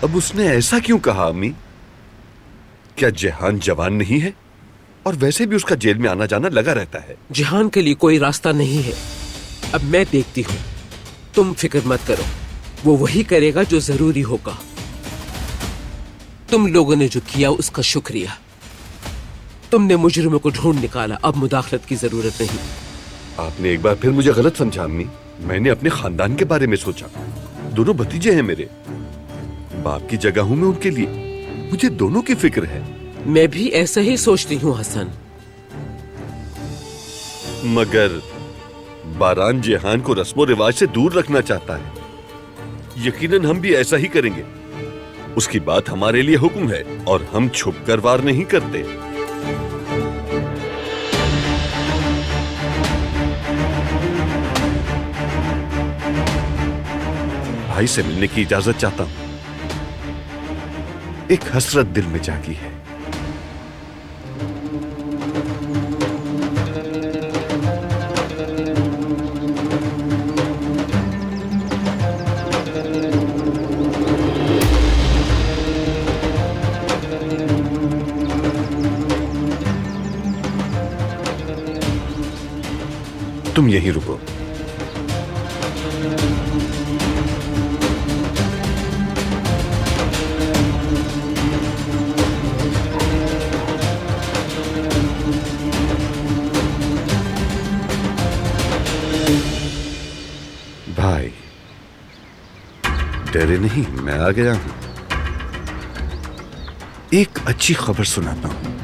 अब उसने ऐसा क्यों कहा अम्मी? क्या जेहान जवान नहीं है? और वैसे भी उसका जेल में आना जाना लगा रहता है। जेहान के लिए कोई रास्ता नहीं है। अब मैं देखती हूँ, तुम फिक्र मत करो, वो वही करेगा जो जरूरी होगा। तुम लोगों ने जो किया उसका शुक्रिया। तुमने मुजरिमों को ढूंढ निकाला, अब मुदाखलत की जरूरत नहीं। आपने एक बार फिर मुझे गलत समझा अम्मी। मैंने अपने खानदान के बारे में सोचा। दोनों भतीजे हैं मेरे, बाप की जगह हूं मैं उनके लिए। मुझे दोनों की फिक्र है। मैं भी ऐसा ही सोचती हूँ हसन। मगर बारान जेहान को रस्मो रिवाज से दूर रखना चाहता है। यकीनन हम भी ऐसा ही करेंगे। उसकी बात हमारे लिए हुक्म है और हम छुपकर वार नहीं करते। भाई से मिलने की इजाजत चाहता हूं। एक हसरत दिल में जागी है। तुम यहीं रुको। भाई डरे नहीं, मैं आ गया हूं। एक अच्छी खबर सुनाता हूं।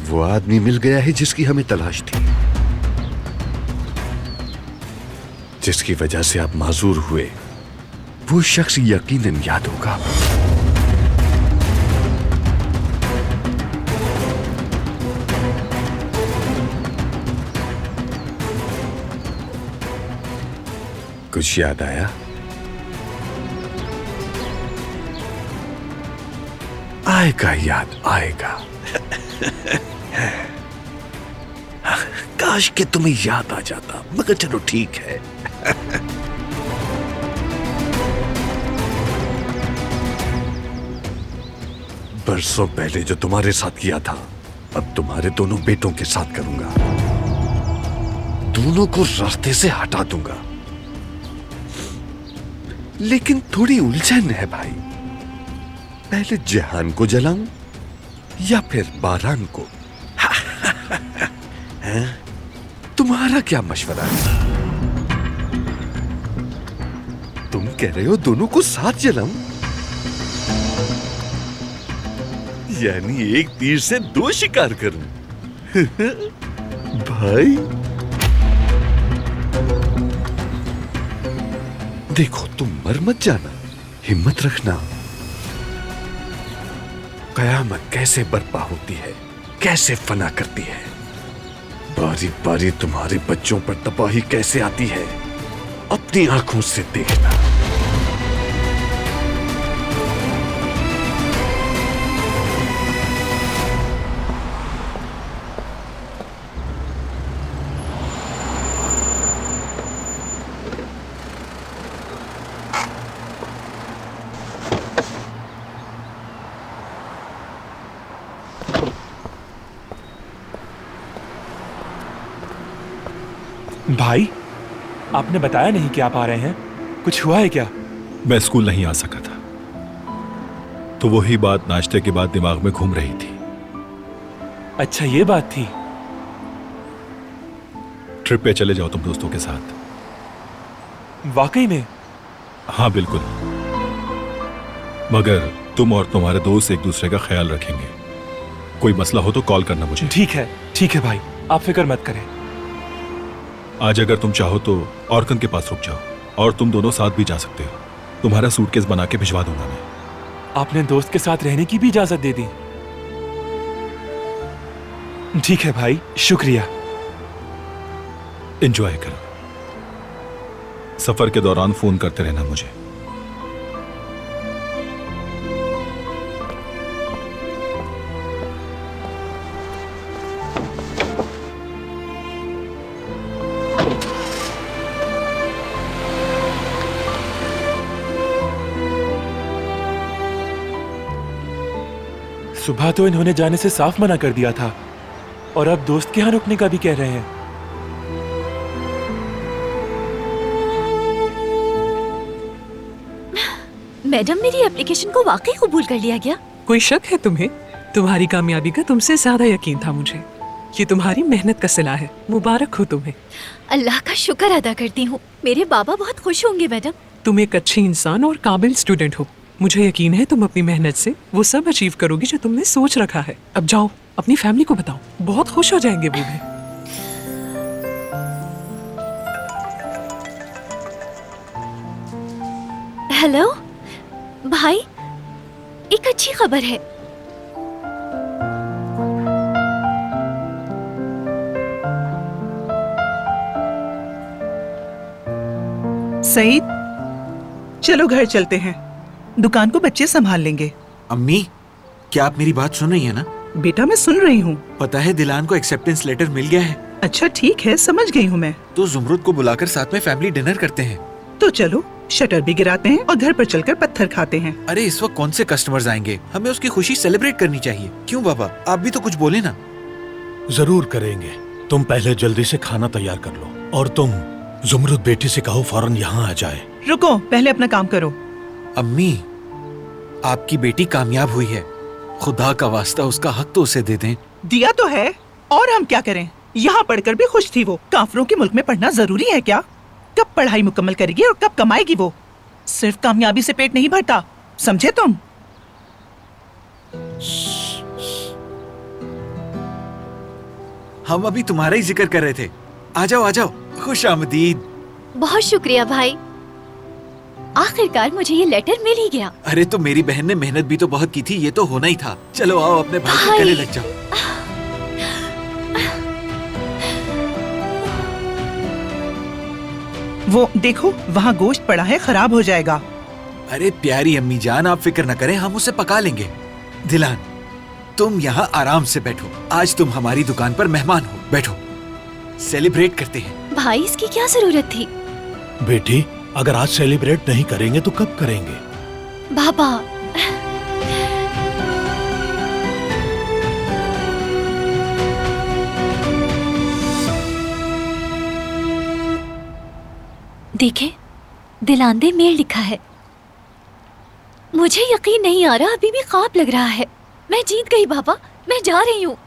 वो आदमी मिल गया है जिसकी हमें तलाश थी, जिसकी वजह से आप माजूर हुए। वो शख्स यकीनन याद होगा। कुछ याद आया? आएगा, याद आएगा। काश कि तुम्हें याद आ जाता, मगर चलो ठीक है। बरसों पहले जो तुम्हारे साथ किया था, अब तुम्हारे दोनों बेटों के साथ करूंगा। दोनों को रास्ते से हटा दूंगा। लेकिन थोड़ी उलझन है भाई। पहले जेहान को जलाऊं या फिर बारान को? तुम्हारा क्या मशवरा है? तुम कह रहे हो दोनों को साथ जलाऊं? यानी एक तीर से दो शिकार करूं। भाई देखो, तुम मर मत जाना, हिम्मत रखना। कयामत कैसे बर्पा होती है, कैसे फना करती है, बारी बारी तुम्हारे बच्चों पर तबाही कैसे आती है, अपनी आंखों से देखना। भाई, आपने बताया नहीं कि आप आ रहे हैं। कुछ हुआ है क्या? मैं स्कूल नहीं आ सका था, तो वही बात नाश्ते के बाद दिमाग में घूम रही थी। अच्छा, ये बात थी। ट्रिप पे चले जाओ तुम दोस्तों के साथ। वाकई में? हाँ बिल्कुल, मगर तुम और तुम्हारे दोस्त एक दूसरे का ख्याल रखेंगे। कोई मसला हो तो कॉल करना मुझे। ठीक है भाई, आप फिक्र मत करें। आज अगर तुम चाहो तो औरकन के पास रुक जाओ, और तुम दोनों साथ भी जा सकते हो। तुम्हारा सूटकेस बना के भिजवा दूंगा मैं। आपने दोस्त के साथ रहने की भी इजाजत दे दी। ठीक है भाई, शुक्रिया। एंजॉय करो। सफर के दौरान फोन करते रहना मुझे। सुबह तो इन्होंने जाने से साफ मना कर दिया था और अब दोस्त के यहाँ रुकने का भी कह रहे हैं। मैडम, मेरी एप्लीकेशन को वाकई कबूल कर लिया गया। कोई शक है तुम्हें? तुम्हारी कामयाबी का तुमसे ज्यादा यकीन था मुझे। ये तुम्हारी मेहनत का सिला है। मुबारक हो तुम्हें। अल्लाह का शुक्र अदा करती हूँ। मेरे बाबा बहुत खुश होंगे मैडम। तुम एक अच्छी इंसान और काबिल स्टूडेंट हो। मुझे यकीन है तुम अपनी मेहनत से वो सब अचीव करोगी जो तुमने सोच रखा है। अब जाओ अपनी फैमिली को बताओ, बहुत खुश हो जाएंगे वो भी। हेलो भाई, एक अच्छी खबर है। सईद, चलो घर चलते हैं। दुकान को बच्चे संभाल लेंगे। अम्मी, क्या आप मेरी बात सुन रही हैं ना? बेटा, मैं सुन रही हूँ। पता है दिलान को एक्सेप्टेंस लेटर मिल गया है। अच्छा ठीक है, समझ गई हूँ मैं। तो जुमरुद को बुलाकर साथ में फैमिली डिनर करते हैं। तो चलो शटर भी गिराते हैं और घर पर चलकर पत्थर खाते हैं। अरे इस वक्त कौन से कस्टमर्स आएंगे? हमें उसकी खुशी सेलिब्रेट करनी चाहिए। क्यों बाबा, आप भी तो कुछ बोले ना। जरूर करेंगे। तुम पहले जल्दी से खाना तैयार कर लो और तुम जुमरुद बेटी से कहो फौरन यहाँ आ जाए। रुको, पहले अपना काम करो। अम्मी, आपकी बेटी कामयाब हुई है। खुदा का वास्ता उसका हक तो उसे दे दें। दिया तो है, और हम क्या करें? यहाँ पढ़कर भी खुश थी वो। काफरों के मुल्क में पढ़ना जरूरी है क्या? कब पढ़ाई मुकम्मल करेगी और कब कमाएगी वो? सिर्फ कामयाबी से पेट नहीं भरता, समझे तुम? हम अभी तुम्हारा ही जिक्र कर रहे थे। आ जाओ आ जाओ, खुश आमदीद। बहुत शुक्रिया भाई, आखिरकार मुझे ये लेटर मिल ही गया। अरे तो मेरी बहन ने मेहनत भी तो बहुत की थी, ये तो होना ही था। चलो आओ अपने भाई के गले लग जाओ। वो देखो, वहाँ गोश्त पड़ा है, खराब हो जाएगा। अरे प्यारी अम्मी जान, आप फिक्र न करें, हम उसे पका लेंगे। दिलान, तुम यहाँ आराम से बैठो। आज तुम हमारी दुकान पर मेहमान हो। बैठो, सेलिब्रेट करते हैं। भाई, इसकी क्या जरूरत थी? बेटी, अगर आज सेलिब्रेट नहीं करेंगे तो कब करेंगे? बाबा, देखे, दिलांदे मेल लिखा है। मुझे यकीन नहीं आ रहा, अभी भी ख्वाब लग रहा है। मैं जीत गई बाबा, मैं जा रही हूँ।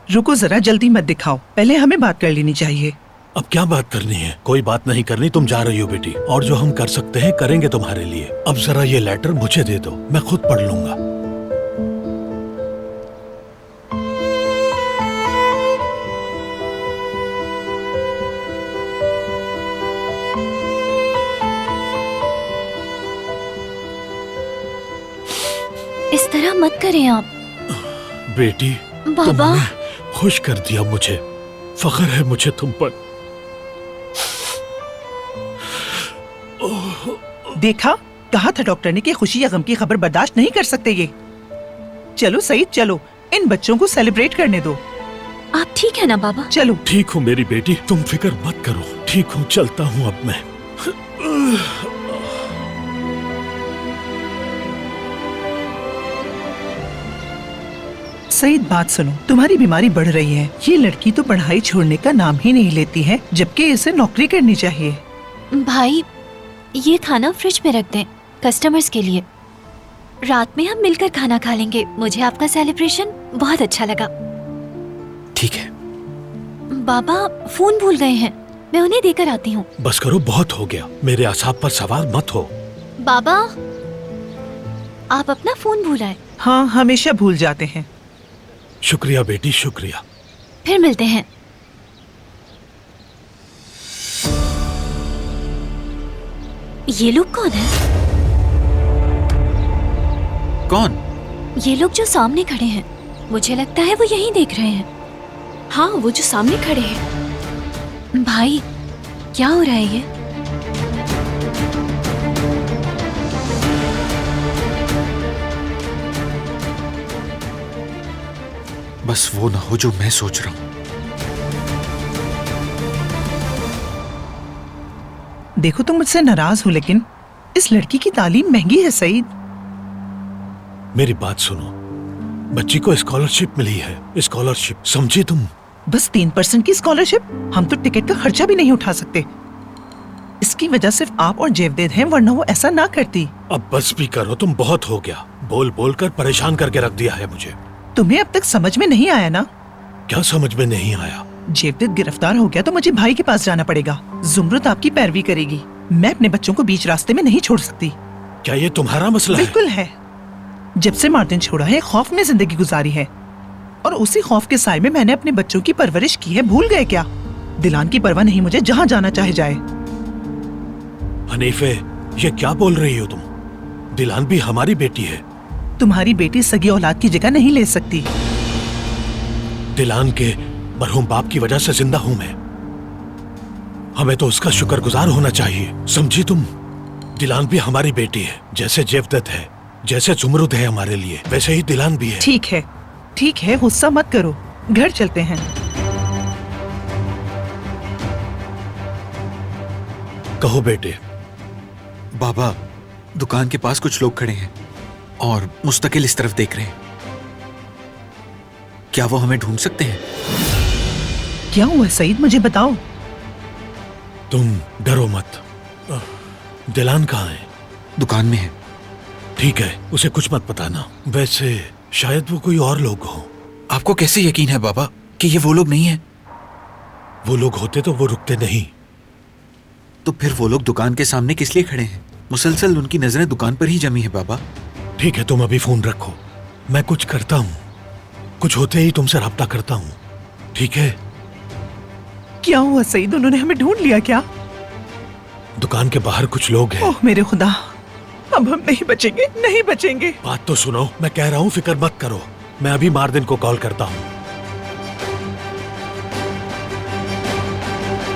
रुको जरा, जल्दी मत दिखाओ, पहले हमें बात कर लेनी चाहिए। अब क्या बात करनी है? कोई बात नहीं करनी, तुम जा रही हो बेटी, और जो हम कर सकते हैं करेंगे तुम्हारे लिए। अब जरा ये लेटर मुझे दे दो, मैं खुद पढ़ लूंगा। इस तरह मत करें आप। बेटी, बाबा, तुमने खुश कर दिया मुझे। फख्र है मुझे तुम पर। देखा, कहा था डॉक्टर ने कि खुशी या गम की खबर बर्दाश्त नहीं कर सकते ये। चलो सईद, चलो इन बच्चों को सेलिब्रेट करने दो। आप ठीक है ना बाबा? चलो। ठीक हूँ मेरी बेटी, तुम फिक्र मत करो। ठीक हूँ, चलता हूँ अब मैं। सईद, बात सुनो, तुम्हारी बीमारी बढ़ रही है। ये लड़की तो पढ़ाई छोड़ने का नाम ही नहीं लेती है, जबकि इसे नौकरी करनी चाहिए। भाई, ये खाना फ्रिज में रख दें, कस्टमर्स के लिए। रात में हम मिलकर खाना खा लेंगे। मुझे आपका सेलिब्रेशन बहुत अच्छा लगा। ठीक है। बाबा, फोन भूल गए हैं, मैं उन्हें देकर आती हूँ। बस करो, बहुत हो गया। मेरे असाब पर सवार मत हो। बाबा, आप अपना फोन भूल आए। हाँ, हमेशा भूल जाते हैं। शुक्रिया बेटी, शुक्रिया। फिर मिलते हैं। ये लोग कौन है? कौन? ये लोग जो सामने खड़े हैं, मुझे लगता है वो यहीं देख रहे हैं। हाँ, वो जो सामने खड़े हैं। भाई, क्या हो रहा है ये? बस वो ना हो जो मैं सोच रहा हूँ। देखो, तुम मुझसे नाराज हो, लेकिन इस लड़की की तालीम महंगी है सईद। मेरी बात सुनो, बच्ची को स्कॉलरशिप मिली है, स्कॉलरशिप, समझी तुम? बस 3% की स्कॉलरशिप? हम तो टिकट का खर्चा भी नहीं उठा सकते। इसकी वजह सिर्फ आप और जेवदेद हैं, वरना वो ऐसा ना करती। अब बस भी करो, तुम बहुत हो गया। बोल बोल कर परेशान करके रख दिया है मुझे। तुम्हें अब तक समझ में नहीं आया ना? क्या समझ में नहीं आया? जेवदेद गिरफ्तार हो गया तो मुझे भाई के पास जाना पड़ेगा। जुमरुत आपकी पैरवी करेगी। मैं अपने बच्चों को बीच रास्ते में नहीं छोड़ सकती। क्या ये तुम्हारा मसला है? बिल्कुल है। जब से मार्टिन छोड़ा है, खौफ में जिंदगी गुजारी है, और उसी खौफ के साए में मैंने अपने बच्चों की परवरिश की है। भूल गए क्या? दिलान की परवाह नहीं मुझे, जहाँ जाना चाहे जाए। हनीफे, ये क्या बोल रही हो तुम? दिलान भी हमारी बेटी है। तुम्हारी बेटी सगी औलाद की जगह नहीं ले सकती। दिलान के मरहूम बाप की वजह से जिंदा हूं मैं। हमें तो उसका शुक्रगुजार होना चाहिए, समझी तुम? दिलान भी हमारी बेटी है। जैसे जेवदत है, जैसे जुमरुद है हमारे लिए, वैसे ही दिलान भी है। ठीक है, ठीक है, गुस्सा मत करो। घर चलते हैं। कहो बेटे। बाबा, दुकान के पास कुछ लोग खड़े हैं और मुस्तकिल इस तरफ देख रहे हैं। क्या वो हमें ढूंढ सकते हैं? क्या हुआ सईद, मुझे बताओ। तुम डरो मत। दिलान कहाँ है? दुकान में है। ठीक है, उसे कुछ मत बताना। वैसे शायद वो कोई और लोग हो। आपको कैसे यकीन है बाबा कि ये वो लोग नहीं हैं? वो लोग होते तो वो रुकते नहीं। तो फिर वो लोग दुकान के सामने किस लिए खड़े हैं? मुसलसल उनकी नजरें दुकान पर ही जमी है बाबा। ठीक है, तुम अभी फोन रखो, मैं कुछ करता हूँ। कुछ होते ही तुमसे रब्ता करता हूँ, ठीक है? क्या हुआ सईद, उन्होंने हमें ढूंढ लिया क्या? दुकान के बाहर कुछ लोग हैं। ओह मेरे खुदा, अब हम नहीं बचेंगे, नहीं बचेंगे। बात तो सुनो, मैं कह रहा हूँ फिक्र मत करो। मैं अभी मार्दिन को कॉल करता हूँ।